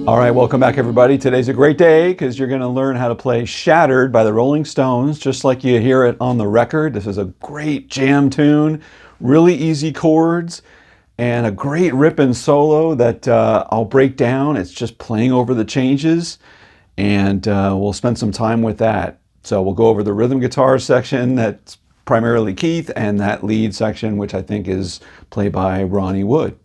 All right, welcome back everybody. Today's a great day because you're going to learn how to play Shattered by the Rolling Stones, just like you hear it on the record. This is a great jam tune, really easy chords, and a great ripping solo that I'll break down. It's just playing over the changes, and we'll spend some time with that. So we'll go over the rhythm guitar section that's primarily Keith, and that lead section, which I think is played by Ronnie Wood.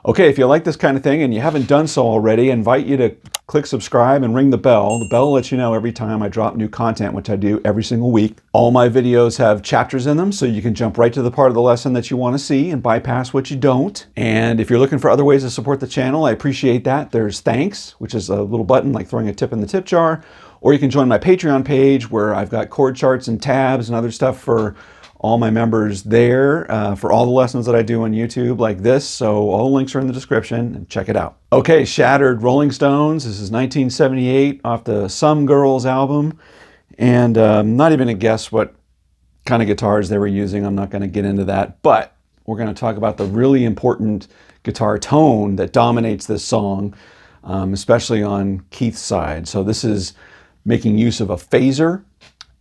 Okay, if you like this kind of thing and you haven't done so already, I invite you to click subscribe and ring the bell. The bell lets you know every time I drop new content, which I do every single week. All my videos have chapters in them, so you can jump right to the part of the lesson that you want to see and bypass what you don't. And if you're looking for other ways to support the channel, I appreciate that. There's thanks, which is a little button like throwing a tip in the tip jar. Or you can join my Patreon page where I've got chord charts and tabs and other stuff for all my members there for all the lessons that I do on YouTube like this. So all the links are in the description and check it out. Okay, Shattered, Rolling Stones. This is 1978 off the Some Girls album. And I'm not even gonna guess what kind of guitars they were using. I'm not gonna get into that, but we're gonna talk about the really important guitar tone that dominates this song, especially on Keith's side. So this is making use of a phaser.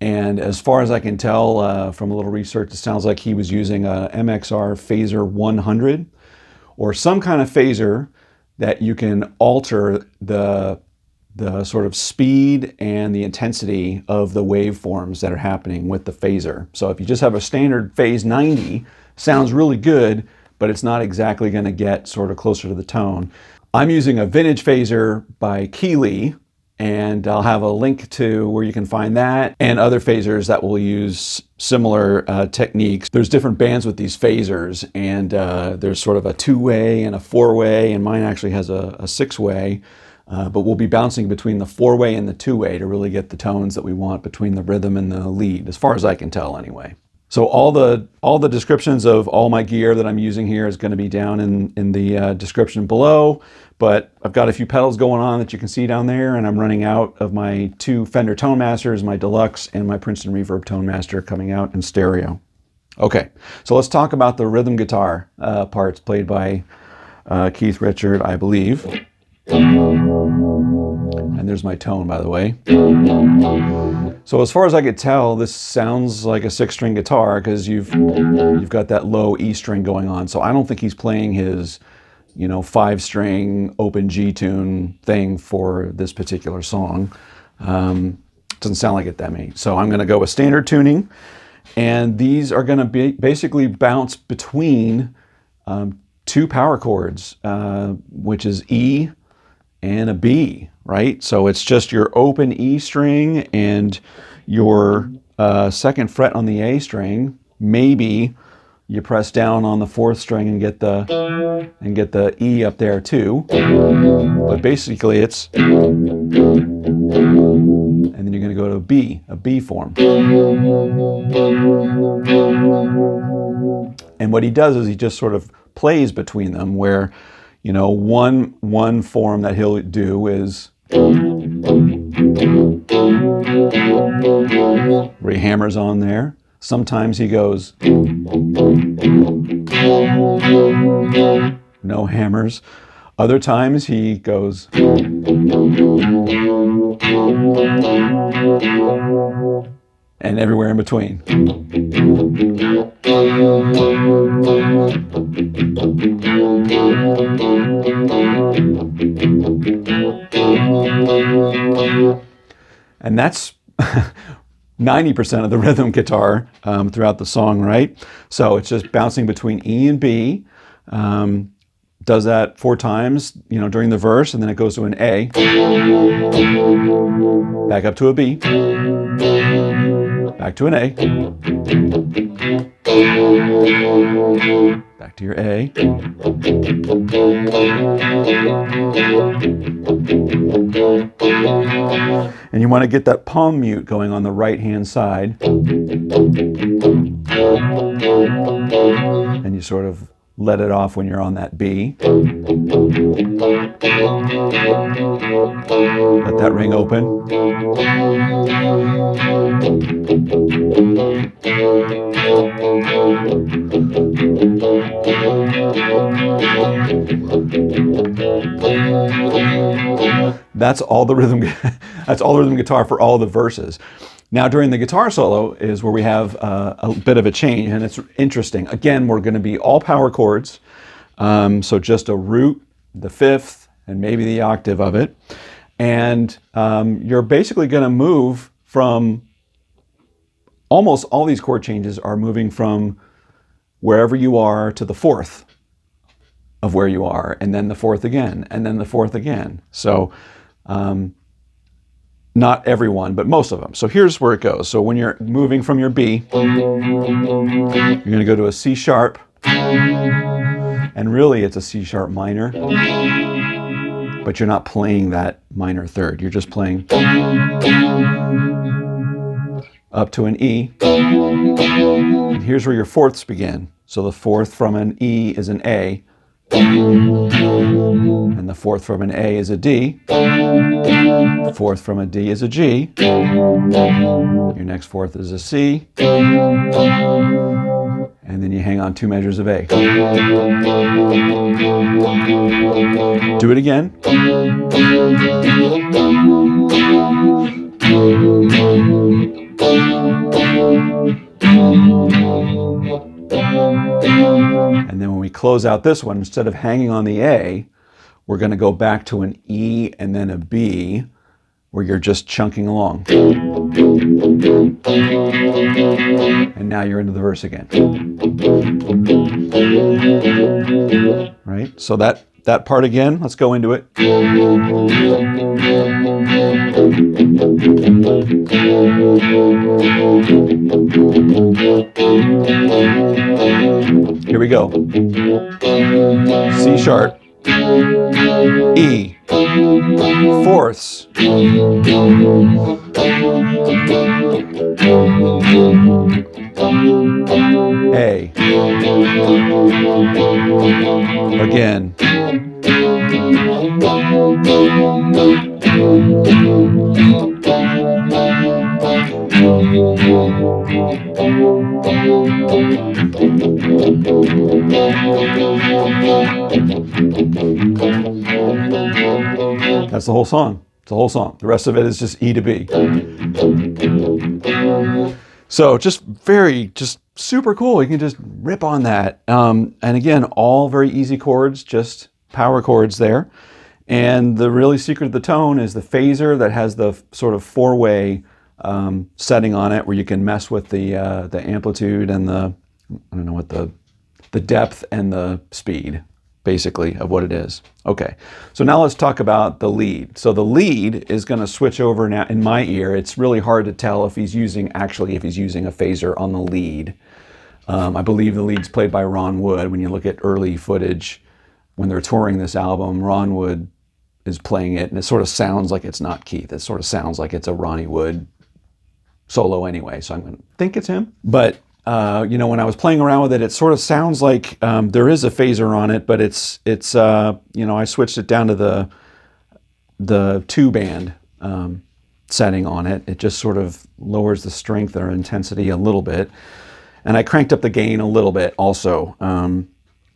And as far as I can tell from a little research, it sounds like he was using a MXR Phaser 100 or some kind of phaser that you can alter the sort of speed and the intensity of the waveforms that are happening with the phaser. So if you just have a standard phase 90, sounds really good, but it's not exactly going to get sort of closer to the tone. I'm using a vintage phaser by Keeley, and I'll have a link to where you can find that and other phasers that will use similar techniques. There's different bands with these phasers, and there's sort of a 2-way and a 4-way, and mine actually has a 6-way, but we'll be bouncing between the 4-way and the 2-way to really get the tones that we want between the rhythm and the lead, as far as I can tell anyway. So all the descriptions of all my gear that I'm using here is going to be down in the description below. But I've got a few pedals going on that you can see down there, and I'm running out of my 2 Fender Tone Masters, my Deluxe and my Princeton Reverb Tone Master coming out in stereo. Okay, so let's talk about the rhythm guitar parts played by Keith Richard, I believe. And there's my tone, by the way. So as far as I could tell, this sounds like a 6-string guitar because you've got that low E string going on. So I don't think he's playing his 5-string open G tune thing for this particular song. Doesn't sound like it that me. So I'm going to go with standard tuning, and these are going to be basically bounce between 2 power chords, which is E and a B, right? So it's just your open E string and your 2nd fret on the A string. Maybe you press down on the 4th string and get the E up there too. But basically it's, and then you're going to go to a B form. And what he does is he just sort of plays between them, where one form that he'll do is where he hammers on there. Sometimes he goes no hammers. Other times he goes and everywhere in between. And that's 90% of the rhythm guitar throughout the song, right? So it's just bouncing between E and B. Does that 4 times, during the verse, and then it goes to an A, back up to a B, back to an A, back to your A, and you want to get that palm mute going on the right-hand side, and you sort of let it off when you're on that B. Let that ring open. That's all the rhythm. That's all the rhythm guitar for all the verses. Now during the guitar solo is where we have a bit of a change, and it's interesting. Again, we're going to be all power chords, so just a root, the fifth, and maybe the octave of it, and you're basically going to move from. Almost all these chord changes are moving from wherever you are to the fourth of where you are, and then the fourth again, and then the fourth again. So not everyone, but most of them. So here's where it goes. So when you're moving from your B, you're going to go to a C sharp, and really it's a C sharp minor, but you're not playing that minor third. You're just playing up to an E. And here's where your fourths begin. So the fourth from an E is an A, and the fourth from an A is a D. The fourth from a D is a G. Your next fourth is a C. And then you hang on 2 measures of A. Do it again. And then when we close out this one, instead of hanging on the A, we're going to go back to an E and then a B, where you're just chunking along. And now you're into the verse again. Right? So that part again, let's go into it. Here we go. C sharp, E, fourths, A, again, that's the whole song. It's the whole song. The rest of it is just E to B. So just super cool. You can just rip on that. And again, all very easy chords, just power chords there. And the really secret of the tone is the phaser that has the sort of 4-way setting on it, where you can mess with the amplitude and the depth and the speed, basically, of what it is. Okay, so now let's talk about the lead. So the lead is going to switch over now. In my ear, it's really hard to tell if he's using a phaser on the lead. I believe the lead's played by Ron Wood. When you look at early footage, when they're touring this album, Ron Wood is playing it, and it sort of sounds like it's not Keith. It sort of sounds like it's a Ronnie Wood solo anyway, so I'm going to think it's him. But when I was playing around with it, it sort of sounds like there is a phaser on it, but it's I switched it down to the 2-band setting on it. It just sort of lowers the strength or intensity a little bit, and I cranked up the gain a little bit also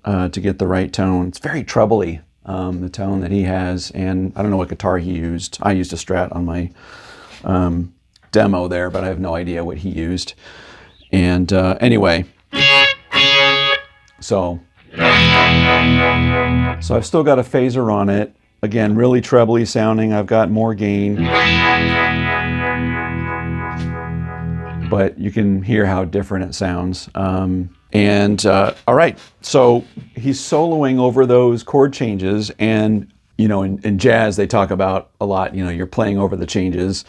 to get the right tone. It's very trebly, the tone that he has, and I don't know what guitar he used. I used a Strat on my demo there, but I have no idea what he used. And anyway, so I've still got a phaser on it. Again, really trebly sounding. I've got more gain, but you can hear how different it sounds. All right, so he's soloing over those chord changes, and in jazz they talk about a lot. You're playing over the changes.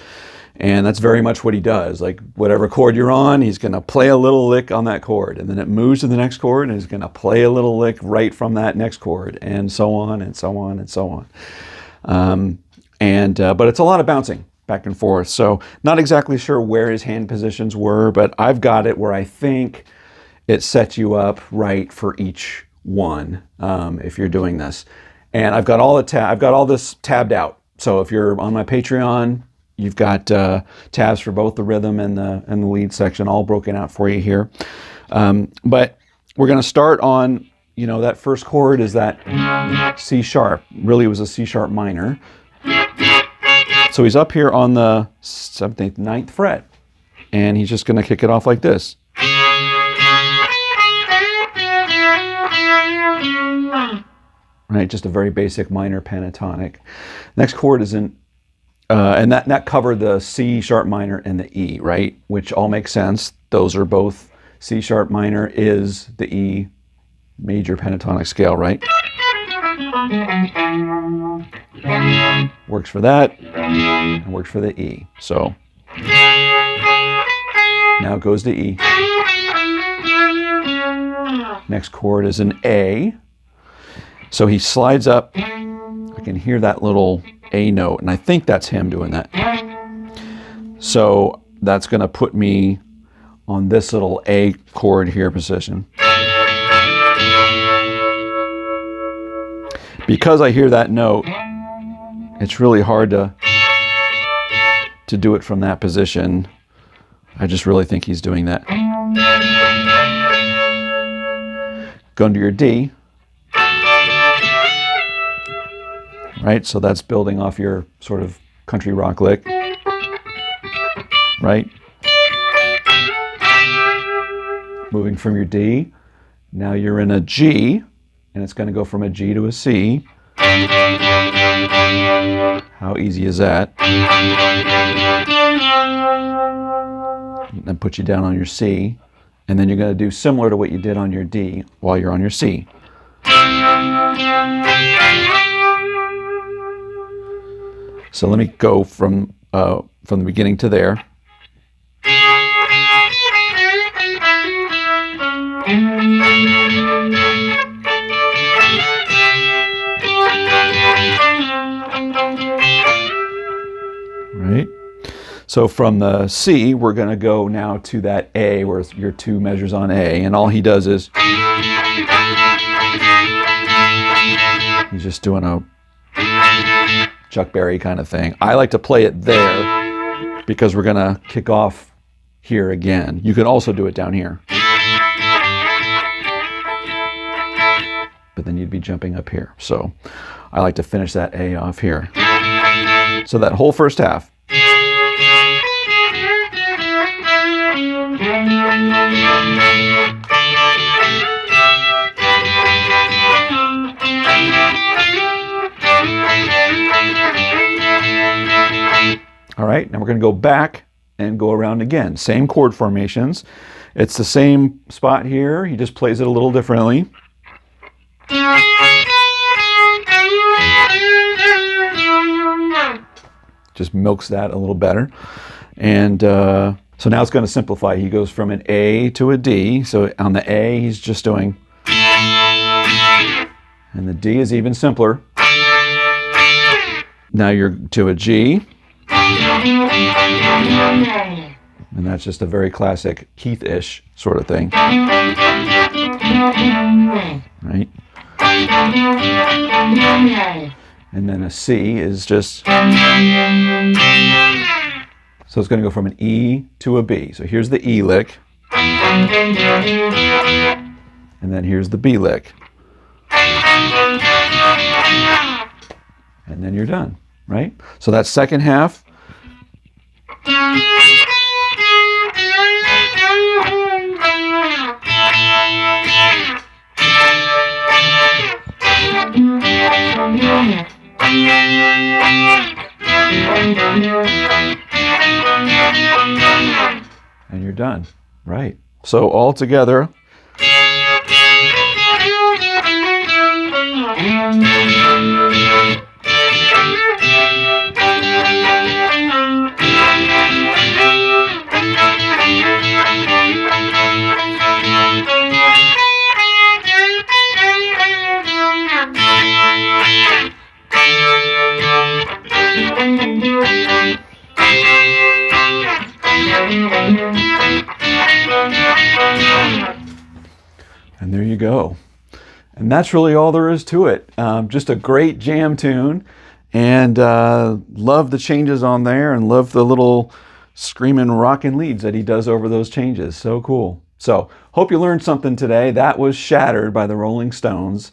And that's very much what he does. Like whatever chord you're on, he's going to play a little lick on that chord, and then it moves to the next chord, and he's going to play a little lick right from that next chord, and so on and so on and so on. But it's a lot of bouncing back and forth. So not exactly sure where his hand positions were, but I've got it where I think it sets you up right for each one if you're doing this. And I've got all this tabbed out. So if you're on my Patreon, you've got tabs for both the rhythm and the lead section all broken out for you here. But we're going to start on, that first chord is that C sharp. Really, it was a C sharp minor. So he's up here on the 7th, 8th, 9th fret, and he's just going to kick it off like this. Right, just a very basic minor pentatonic. Next chord is in, and that covered the C sharp minor and the E, right? Which all makes sense. Those are both C sharp minor is the E major pentatonic scale, right? Works for that, and works for the E. So now it goes to E. Next chord is an A. So he slides up. I can hear that little A note, and I think that's him doing that. So that's going to put me on this little A chord here position. Because I hear that note, it's really hard to do it from that position. I just really think he's doing that. Go into your D. Right, so that's building off your sort of country rock lick, right? Moving from your D, now you're in a G, and it's going to go from a G to a C. How easy is that? And then put you down on your C, and then you're going to do similar to what you did on your D while you're on your C. So let me go from the beginning to there. Right. So from the C, we're going to go now to that A, where your 2 measures on A, and all he does is he's just doing a Chuck Berry kind of thing. I like to play it there because we're going to kick off here again. You can also do it down here, but then you'd be jumping up here. So I like to finish that A off here. So that whole first half. All right, now we're going to go back and go around again. Same chord formations. It's the same spot here. He just plays it a little differently. Just milks that a little better. And so now it's going to simplify. He goes from an A to a D. So on the A, he's just doing. And the D is even simpler. Now you're to a G. And that's just a very classic Keith-ish sort of thing. Right? And then a C is just... So it's going to go from an E to a B. So here's the E lick. And then here's the B lick. And then you're done, right? So that second half. And you're done, right? So all together. And there you go. And that's really all there is to it. Just a great jam tune. And love the changes on there, and love the little screaming rockin' leads that he does over those changes. So cool. So hope you learned something today. That was Shattered by the Rolling Stones.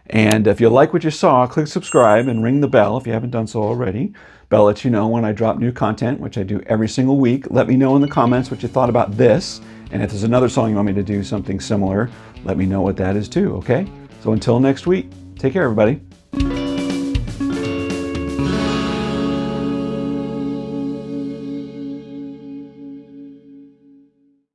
And if you like what you saw, click subscribe and ring the bell if you haven't done so already. but I'll let you know when I drop new content, which I do every single week. Let me know in the comments what you thought about this. And if there's another song you want me to do something similar, let me know what that is too, okay? So until next week, take care, everybody.